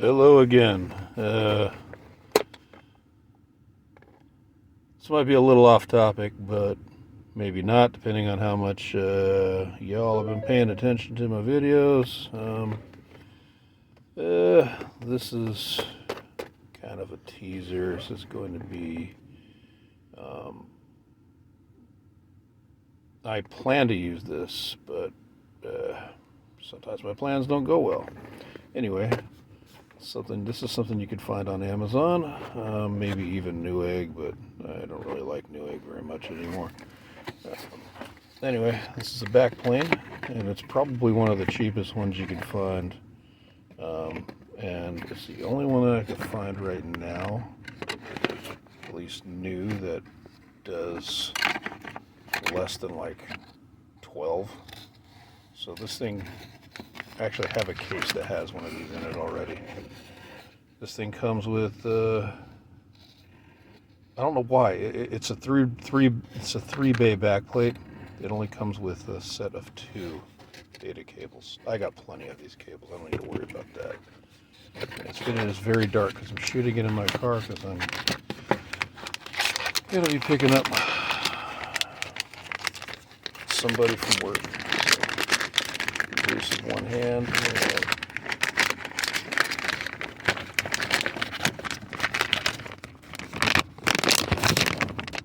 Hello again. This might be a little off topic, but maybe not, depending on how much y'all have been paying attention to my videos. This is kind of a teaser. This is going to be... I plan to use this, but sometimes my plans don't go well. Anyway, this is something you could find on Amazon, maybe even Newegg, but I don't really like Newegg very much anymore. Anyway, this is a backplane, and it's probably one of the cheapest ones you can find. And it's the only one that I can find right now, at least new, that does less than like 12. So this thing, I actually have a case that has one of these in it already. This thing comes with I don't know why, it's a three bay backplate. It only comes with a set of 2 data cables. I got plenty of these cables. I don't need to worry about that. It is very dark because I'm shooting it in my car because I'm gonna be picking up somebody from work. So, this is one hand.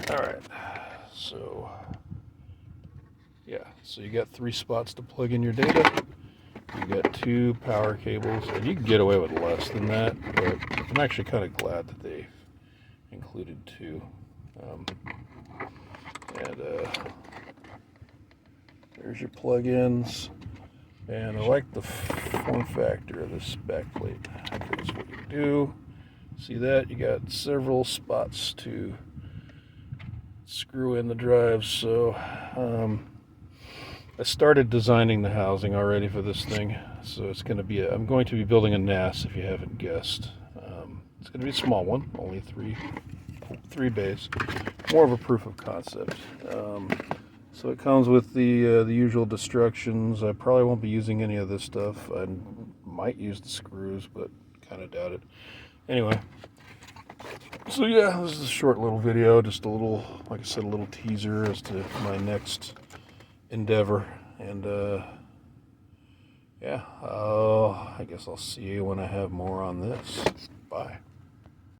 All right. So yeah. So you got 3 spots to plug in your data. You got 2 power cables, and you can get away with less than that. But I'm actually kind of glad that they included 2. There's your plug-ins, and I like the form factor of this backplate. That's what you do. See that? You got several spots to screw in the drives. So I started designing the housing already for this thing. So it's going to be I'm going to be building a NAS, if you haven't guessed. It's going to be a small one, only 3 bays. More of a proof of concept. So it comes with the usual instructions. I probably won't be using any of this stuff. I might use the screws, but kind of doubt it. Anyway, so yeah, this is a short little video, just a little, like I said, a little teaser as to my next endeavor. And yeah, I guess I'll see you when I have more on this. Bye.